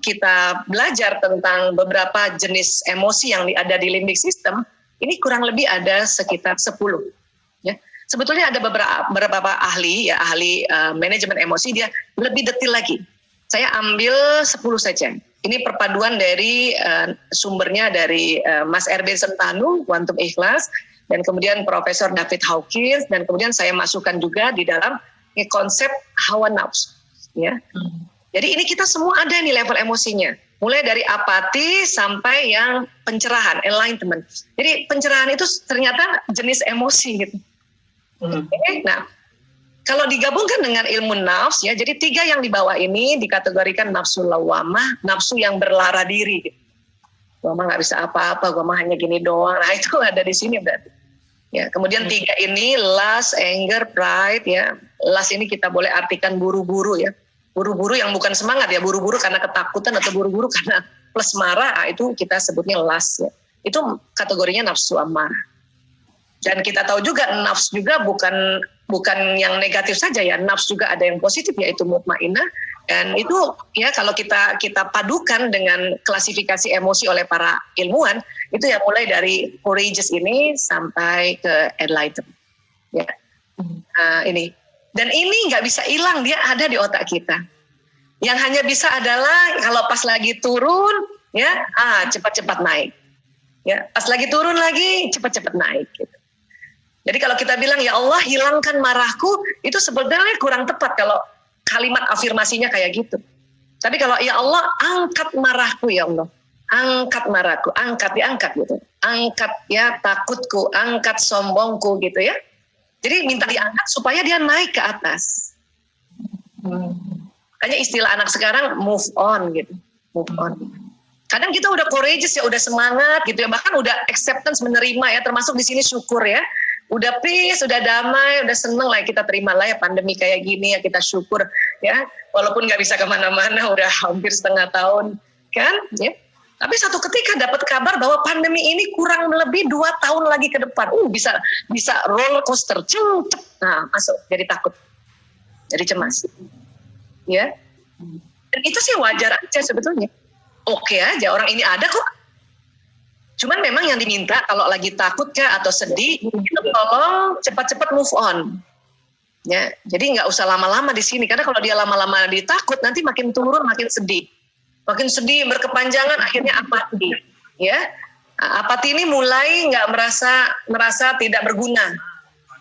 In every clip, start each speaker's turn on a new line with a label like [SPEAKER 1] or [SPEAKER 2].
[SPEAKER 1] Kita belajar tentang beberapa jenis emosi yang ada di limbic system, ini kurang lebih ada sekitar 10. Ya. Sebetulnya ada beberapa ahli manajemen emosi, dia lebih detail lagi. Saya ambil 10 saja. Ini perpaduan dari sumbernya dari Mas R.B. Sentanu, Quantum Ikhlas, dan kemudian Profesor David Hawkins, dan kemudian saya masukkan juga di dalam konsep hawa nafsu. Ya. Jadi ini kita semua ada nih level emosinya. Mulai dari apati sampai yang pencerahan, enlightenment. Jadi pencerahan itu ternyata jenis emosi gitu. Okay? Nah, kalau digabungkan dengan ilmu nafs, ya, jadi 3 yang di bawah ini dikategorikan nafsu lawamah, nafsu yang berlara diri. Gitu. Gua mah nggak bisa apa-apa, gua mah hanya gini doang. Nah itu ada di sini berarti. Ya, kemudian 3 ini lust, anger, pride. Ya, lust ini kita boleh artikan buru-buru ya. Buru-buru yang bukan semangat ya, buru-buru karena ketakutan atau buru-buru karena plus marah, itu kita sebutnya lust ya. Itu kategorinya nafsu amarah. Dan kita tahu juga nafs juga bukan yang negatif saja ya, nafs juga ada yang positif yaitu mutmainnah. Dan itu ya kalau kita padukan dengan klasifikasi emosi oleh para ilmuwan, itu ya mulai dari courageous ini sampai ke enlightened. Ya. Ini. Dan ini nggak bisa hilang, dia ada di otak kita. Yang hanya bisa adalah kalau pas lagi turun, ya, cepat-cepat naik. Ya, pas lagi turun lagi, cepat-cepat naik. Gitu. Jadi kalau kita bilang ya Allah hilangkan marahku, itu sebenarnya kurang tepat kalau kalimat afirmasinya kayak gitu. Tapi kalau ya Allah angkat marahku ya Allah, angkat marahku, diangkat gitu, angkat ya takutku, angkat sombongku gitu ya. Jadi minta diangkat supaya dia naik ke atas. Makanya istilah anak sekarang move on gitu. Move on. Kadang kita udah courageous ya, udah semangat gitu ya. Bahkan udah acceptance, menerima ya. Termasuk di sini syukur ya. Udah peace, udah damai, udah seneng lah ya, kita terima lah ya pandemi kayak gini ya. Kita syukur ya. Walaupun gak bisa kemana-mana, udah hampir setengah tahun. Kan ya. Tapi satu ketika dapat kabar bahwa pandemi ini kurang lebih 2 tahun lagi ke depan. Bisa roller coaster. Nah, masuk. Jadi takut. Jadi cemas. Ya. Dan itu sih wajar aja sebetulnya. Oke aja, orang ini ada kok. Cuman memang yang diminta kalau lagi takut kah atau sedih, itu tolong cepat-cepat move on. Ya, jadi nggak usah lama-lama di sini. Karena kalau dia lama-lama ditakut, nanti makin turun, makin sedih. Makin sedih, berkepanjangan, akhirnya apati. Ya, apati ini mulai nggak merasa tidak berguna.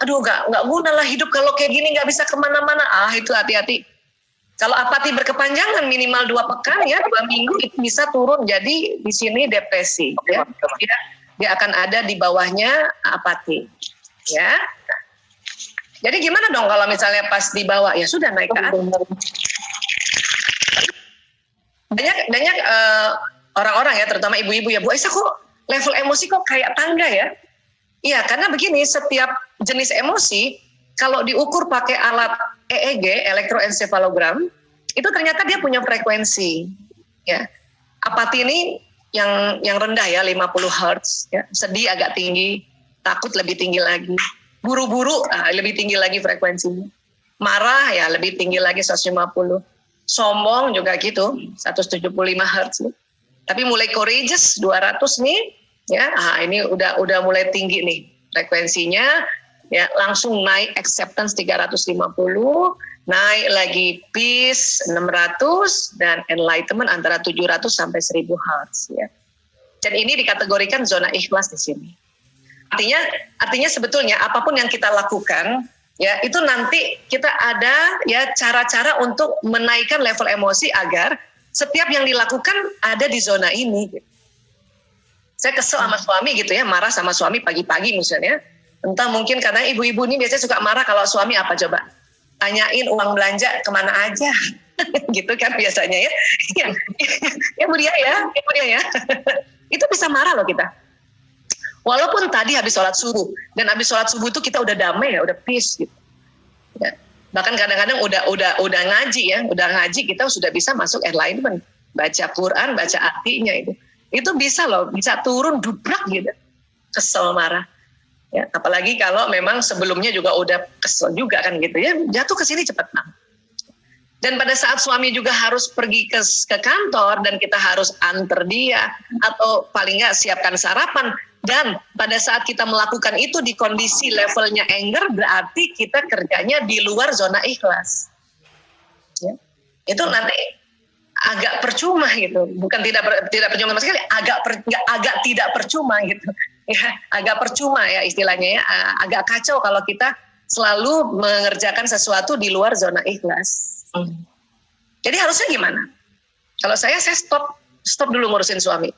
[SPEAKER 1] Aduh, nggak guna lah hidup kalau kayak gini, nggak bisa kemana-mana. Itu hati-hati. Kalau apati berkepanjangan minimal 2 pekan ya, 2 minggu itu bisa turun jadi di sini depresi. Ya, dia akan ada di bawahnya apati. Ya. Jadi gimana dong kalau misalnya pas di bawah ya sudah naik ke atas. Banyak orang-orang ya, terutama ibu-ibu ya, Bu Aisyah kok level emosi kok kayak tangga ya? Iya, karena begini, setiap jenis emosi kalau diukur pakai alat EEG, elektroencephalogram, itu ternyata dia punya frekuensi. Ya, apati ini yang rendah ya, 50 Hz, ya. Sedih agak tinggi, takut lebih tinggi lagi, buru-buru lebih tinggi lagi frekuensinya, marah ya lebih tinggi lagi 150. Sombong juga gitu, 175 Hz. Tapi mulai courageous 200 nih, ya, ini udah mulai tinggi nih frekuensinya, ya, langsung naik acceptance 350, naik lagi peace 600 dan enlightenment antara 700 sampai 1000 Hz, ya. Dan ini dikategorikan zona ikhlas di sini. Artinya sebetulnya apapun yang kita lakukan, ya, itu nanti kita ada ya cara-cara untuk menaikkan level emosi agar setiap yang dilakukan ada di zona ini. Saya kesel sama suami gitu ya, marah sama suami pagi-pagi misalnya. Entah mungkin karena ibu-ibu ini biasanya suka marah kalau suami apa coba? Tanyain uang belanja kemana aja. Gitu kan biasanya ya. Ya Bu Dia ya. Itu bisa marah loh kita. Walaupun tadi habis sholat subuh, dan habis sholat subuh itu kita udah damai ya, udah peace gitu. Ya. Bahkan kadang-kadang udah ngaji ya, kita sudah bisa masuk enlightenment, baca Quran, baca artinya itu bisa loh, bisa turun dubrak gitu, kesel marah. Ya, apalagi kalau memang sebelumnya juga udah kesel juga kan gitu ya, jatuh ke sini cepat banget. Dan pada saat suami juga harus pergi ke kantor dan kita harus antar dia atau paling nggak siapkan sarapan, dan pada saat kita melakukan itu di kondisi levelnya anger, berarti kita kerjanya di luar zona ikhlas. Ya. Itu nanti agak percuma gitu, bukan tidak percuma sama sekali, agak tidak percuma gitu. Ya, agak percuma ya istilahnya ya, agak kacau kalau kita selalu mengerjakan sesuatu di luar zona ikhlas. Jadi harusnya gimana? Kalau saya stop dulu ngurusin suami.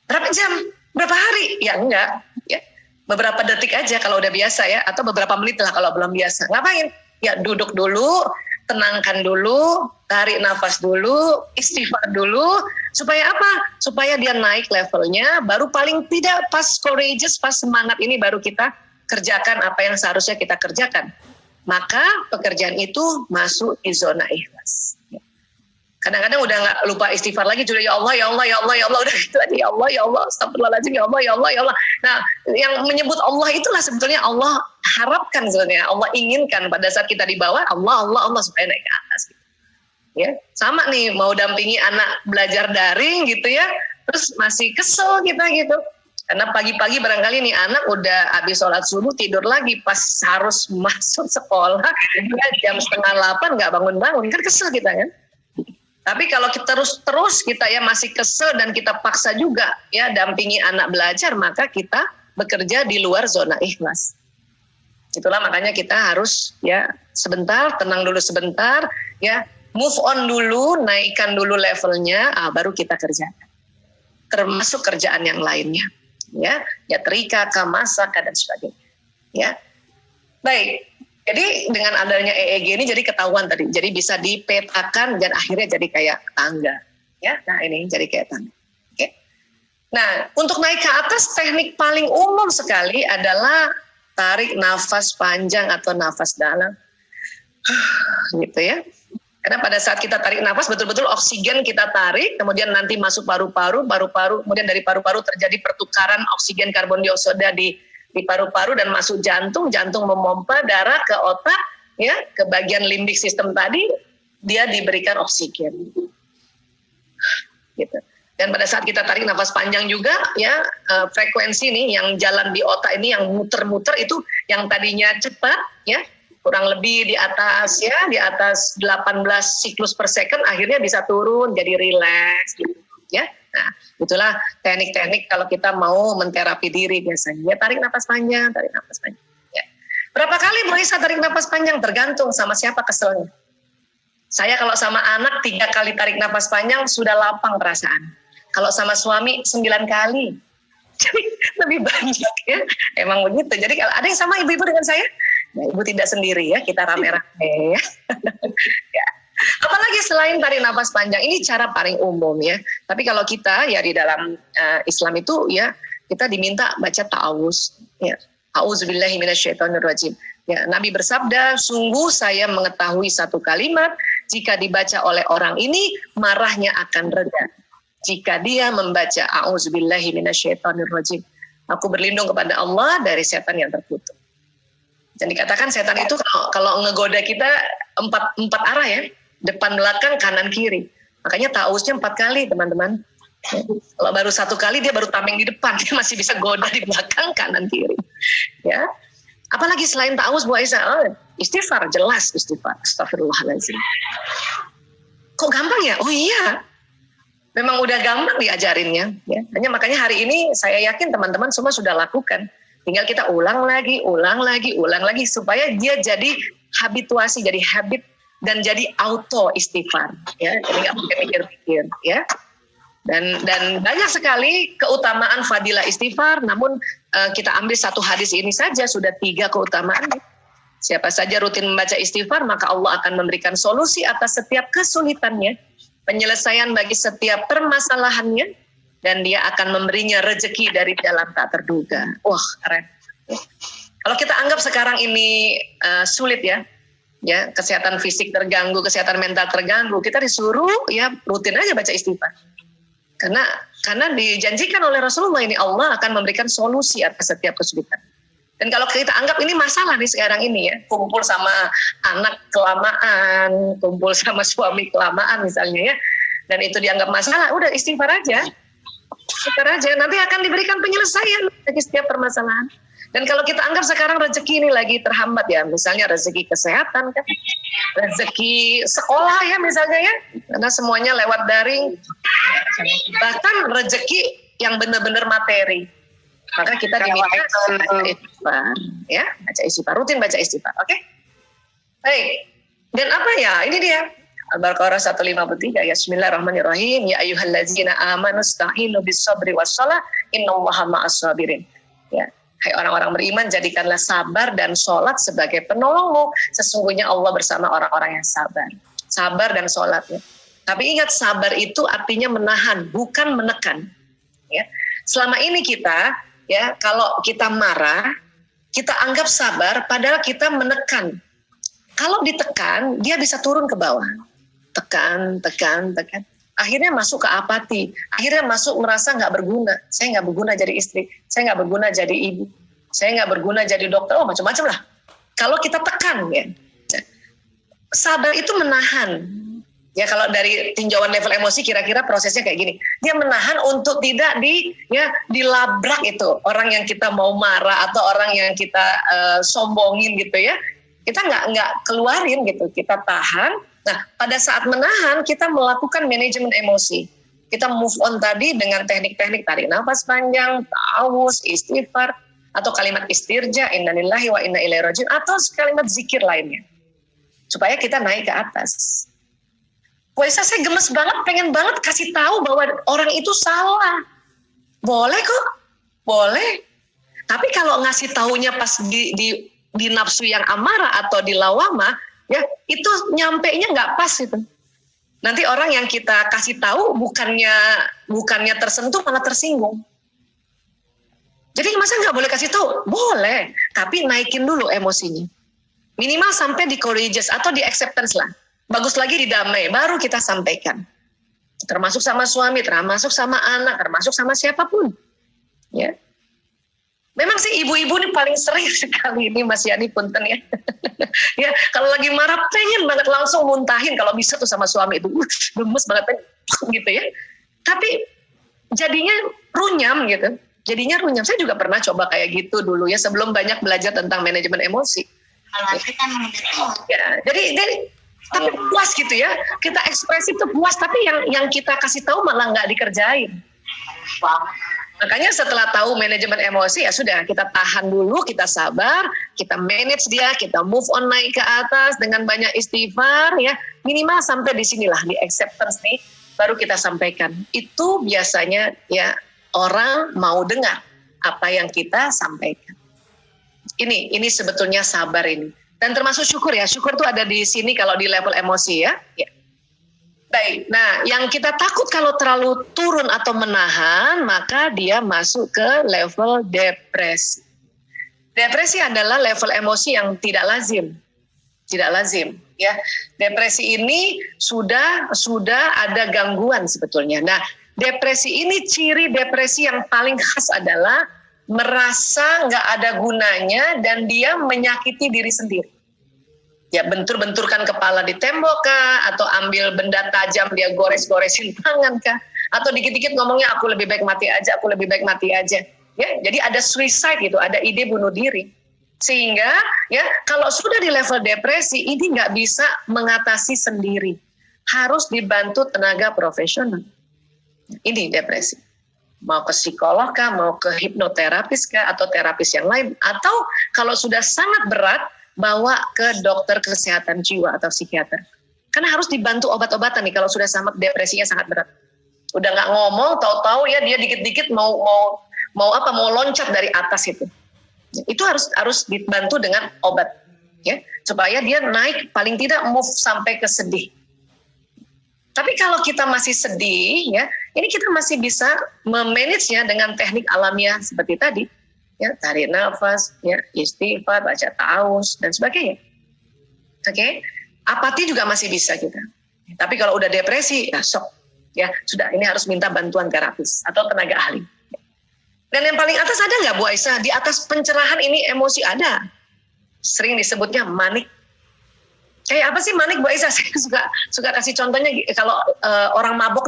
[SPEAKER 1] Berapa jam? Berapa hari? Ya enggak, ya beberapa detik aja kalau udah biasa ya, atau beberapa menit lah kalau belum biasa. Ngapain? Ya duduk dulu, tenangkan dulu, tarik nafas dulu, istighfar dulu, supaya apa? Supaya dia naik levelnya, baru paling tidak pas courageous, pas semangat ini baru kita kerjakan apa yang seharusnya kita kerjakan. Maka pekerjaan itu masuk di zona ikhlas. Kadang-kadang udah nggak lupa istighfar lagi, sudah ya Allah, ya Allah, ya Allah, ya Allah, udah gitu aja, ya Allah, astagfirullahaladzim, ya Allah, ya Allah, ya Allah. Nah, yang menyebut Allah itulah sebetulnya Allah harapkan sebenarnya, Allah inginkan pada saat kita di bawah, Allah supaya naik ke atas. Ya, sama nih mau dampingi anak belajar daring gitu ya, terus masih kesel kita gitu. Karena pagi-pagi barangkali nih anak udah habis sholat subuh tidur lagi pas harus masuk sekolah ya, jam 7:30 nggak bangun-bangun, kan kesel kita kan. Tapi kalau kita terus kita ya masih kesel dan kita paksa juga ya dampingi anak belajar, maka kita bekerja di luar zona ikhlas. Itulah makanya kita harus ya sebentar, tenang dulu sebentar, ya move on dulu, naikkan dulu levelnya, baru kita kerjakan. Termasuk kerjaan yang lainnya, ya trika, masak dan sebagainya. Ya, baik. Jadi dengan adanya EEG ini jadi ketahuan tadi, jadi bisa dipetakan dan akhirnya jadi kayak tangga, ya. Nah ini jadi kayak tangga. Oke. Nah untuk naik ke atas teknik paling umum sekali adalah tarik nafas panjang atau nafas dalam, gitu ya. Karena pada saat kita tarik nafas betul-betul oksigen kita tarik, kemudian nanti masuk paru-paru, kemudian dari paru-paru terjadi pertukaran oksigen karbon dioksida di paru-paru dan masuk jantung memompa darah ke otak, ya ke bagian limbik sistem tadi, dia diberikan oksigen, gitu. Dan pada saat kita tarik nafas panjang juga, ya frekuensi nih yang jalan di otak ini yang muter-muter itu yang tadinya cepat, ya kurang lebih di atas 18 siklus per second, akhirnya bisa turun jadi rileks, gitu, ya. Nah, itulah teknik-teknik kalau kita mau menterapi diri biasanya. Ya, tarik nafas panjang. Ya. Berapa kali Marisa tarik nafas panjang? Tergantung sama siapa keselnya. Saya kalau sama anak 3 kali tarik nafas panjang sudah lapang perasaan. Kalau sama suami 9 kali. Jadi lebih banyak ya. Emang begitu. Jadi kalau ada yang sama ibu-ibu dengan saya, ya, ibu tidak sendiri ya, kita rame-rame ya. Ya. Apalagi selain tarik nafas panjang, ini cara paling umum ya. Tapi kalau kita ya di dalam Islam itu ya kita diminta baca ta'awuz. Ya. A'udzubillahi minasyaitonirrajim. Ya, Nabi bersabda, sungguh saya mengetahui satu kalimat, jika dibaca oleh orang ini marahnya akan reda. Jika dia membaca A'udzubillahi minasyaitonirrajim. Aku berlindung kepada Allah dari setan yang terkutuk. Dan dikatakan setan itu kalau ngegoda kita empat arah ya. Depan, belakang, kanan, kiri. Makanya ta'awuznya 4 kali, teman-teman. Kalau baru 1 kali, dia baru tameng di depan. Dia masih bisa goda di belakang, kanan, kiri. Ya. Apalagi selain ta'awuz, Bu Aisyah? Oh, istighfar, jelas istighfar. Astagfirullahaladzim. Kok gampang ya? Oh iya. Memang udah gampang diajarinnya. Ya. Hanya makanya hari ini saya yakin teman-teman semua sudah lakukan. Tinggal kita ulang lagi, supaya dia jadi habituasi, jadi habit, dan jadi auto istighfar, ya, jadi nggak mungkin mikir-mikir, ya. Dan banyak sekali keutamaan fadilah istighfar. Namun kita ambil satu hadis ini saja sudah 3 keutamaan. Siapa saja rutin membaca istighfar, maka Allah akan memberikan solusi atas setiap kesulitannya, penyelesaian bagi setiap permasalahannya, dan Dia akan memberinya rezeki dari jalan tak terduga. Wah, keren. Kalau kita anggap sekarang ini sulit ya kesehatan fisik terganggu, kesehatan mental terganggu, kita disuruh ya rutin aja baca istighfar. Karena dijanjikan oleh Rasulullah ini Allah akan memberikan solusi atas setiap kesulitan. Dan kalau kita anggap ini masalah nih sekarang ini ya, kumpul sama anak kelamaan, kumpul sama suami kelamaan misalnya ya, dan itu dianggap masalah, udah istighfar aja. Istighfar aja, nanti akan diberikan penyelesaian bagi setiap permasalahan. Dan kalau kita anggap sekarang rezeki ini lagi terhambat ya, misalnya rezeki kesehatan kan, rezeki sekolah ya misalnya ya, karena semuanya lewat daring, bahkan rezeki yang benar-benar materi, maka kita diminta baca istighfar, ya, baca istighfar, rutin baca istighfar, oke? Baik, dan apa ya, ini dia, Al-Baqarah 153 ya, Bismillahirrahmanirrahim, ya ayyuhallazina amanu sta'inu bis-sabri was-shalah, innallaha ma'as-sabirin. Ya, hai orang-orang beriman, jadikanlah sabar dan sholat sebagai penolongmu. Sesungguhnya Allah bersama orang-orang yang sabar. Sabar dan sholat. Ya. Tapi ingat, sabar itu artinya menahan, bukan menekan. Ya. Selama ini kita, ya, kalau kita marah, kita anggap sabar, padahal kita menekan. Kalau ditekan, dia bisa turun ke bawah. Tekan. Akhirnya masuk ke apati, akhirnya masuk merasa nggak berguna. Saya nggak berguna jadi istri, saya nggak berguna jadi ibu, saya nggak berguna jadi dokter, macam-macam lah. Kalau kita tekan ya, sabar itu menahan. Ya kalau dari tinjauan level emosi kira-kira prosesnya kayak gini. Dia menahan untuk tidak dilabrak itu orang yang kita mau marah atau orang yang kita sombongin gitu ya. Kita nggak keluarin gitu, kita tahan. Nah, pada saat menahan, kita melakukan manajemen emosi. Kita move on tadi dengan teknik-teknik tarik nafas panjang, ta'awuz, istighfar, atau kalimat istirja, innalillahi wa inna ilaihi raji'un, atau kalimat zikir lainnya. Supaya kita naik ke atas. Puasa saya gemes banget, pengen banget kasih tahu bahwa orang itu salah. Boleh kok, boleh. Tapi kalau ngasih taunya pas di nafsu yang amarah atau di lawama, ya itu nyampainya nggak pas itu. Nanti orang yang kita kasih tahu bukannya tersentuh malah tersinggung. Jadi masa nggak boleh kasih tahu? Boleh, tapi naikin dulu emosinya. Minimal sampai di courageous atau di acceptance lah. Bagus lagi di damai, baru kita sampaikan. Termasuk sama suami, termasuk sama anak, termasuk sama siapapun. Ya. Memang sih ibu-ibu ini paling sering sekali ini Mas Yani punten ya. Ya, kalau lagi marah pengen banget langsung muntahin kalau bisa tuh sama suami itu. Gemes banget gitu ya. Tapi jadinya runyam gitu. Jadinya runyam. Saya juga pernah coba kayak gitu dulu ya sebelum banyak belajar tentang manajemen emosi. Ya, jadi tapi puas gitu ya. Kita ekspresif tuh puas, tapi yang kita kasih tahu malah nggak dikerjain. Makanya setelah tahu manajemen emosi, ya sudah, kita tahan dulu, kita sabar, kita manage dia, kita move on naik ke atas dengan banyak istighfar, ya minimal sampai di sinilah, di acceptance nih, baru kita sampaikan. Itu biasanya ya orang mau dengar apa yang kita sampaikan. Ini sebetulnya sabar ini. Dan termasuk syukur ya, syukur tuh ada di sini kalau di level emosi ya. Baik, nah yang kita takut kalau terlalu turun atau menahan, maka dia masuk ke level depresi. Depresi adalah level emosi yang tidak lazim. Tidak lazim, ya. Depresi ini sudah ada gangguan sebetulnya. Nah, depresi ini, ciri depresi yang paling khas adalah merasa nggak ada gunanya dan dia menyakiti diri sendiri. Ya bentur-benturkan kepala di tembok kah, atau ambil benda tajam dia gores-goresin tangan kah, atau dikit-dikit ngomongnya aku lebih baik mati aja, aku lebih baik mati aja. Ya, jadi ada suicide gitu, ada ide bunuh diri. Sehingga ya kalau sudah di level depresi ini nggak bisa mengatasi sendiri, harus dibantu tenaga profesional. Ini depresi. Mau ke psikolog kah, mau ke hipnoterapis kah, atau terapis yang lain, atau kalau sudah sangat berat bawa ke dokter kesehatan jiwa atau psikiater. Karena harus dibantu obat-obatan nih kalau sudah sangat depresinya sangat berat. Udah nggak ngomong, tahu-tahu ya dia dikit-dikit mau loncat dari atas itu. Itu harus dibantu dengan obat ya, supaya dia naik paling tidak move sampai ke sedih. Tapi kalau kita masih sedih ya, ini kita masih bisa memanage-nya dengan teknik alamiah seperti tadi. Ya, tarik nafas, ya, istighfar, baca ta'awuz dan sebagainya. Oke, apati juga masih bisa kita. Tapi kalau udah depresi, ya sok Ya sudah, ini harus minta bantuan terapis atau tenaga ahli. Dan yang paling atas ada nggak Bu Aisyah? Di atas pencerahan ini emosi ada. Sering disebutnya manik. Kayak apa sih manik Bu Aisyah? Saya suka kasih contohnya kalau orang mabok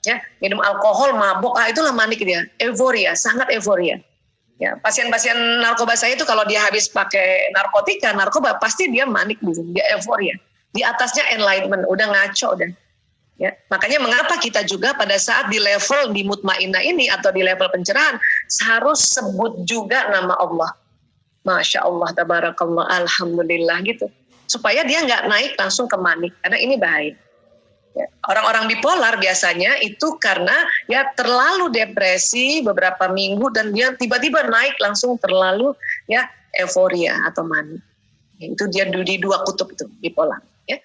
[SPEAKER 1] ya minum alkohol mabok, itulah manik dia. Euforia, sangat euforia. Ya, pasien-pasien narkoba saya itu kalau dia habis pakai narkoba pasti dia manik, dia euforia. Di atasnya enlightenment, udah ngaco udah. Ya, makanya mengapa kita juga pada saat di level di mutmainnah ini atau di level pencerahan harus sebut juga nama Allah. Masya Allah, tabarakallah, alhamdulillah gitu. Supaya dia nggak naik langsung ke manik, karena ini bahaya. Ya, orang-orang bipolar biasanya itu karena ya terlalu depresi beberapa minggu dan dia tiba-tiba naik langsung terlalu ya euforia atau manik. Ya, itu dia di dua kutub itu bipolar. Ya.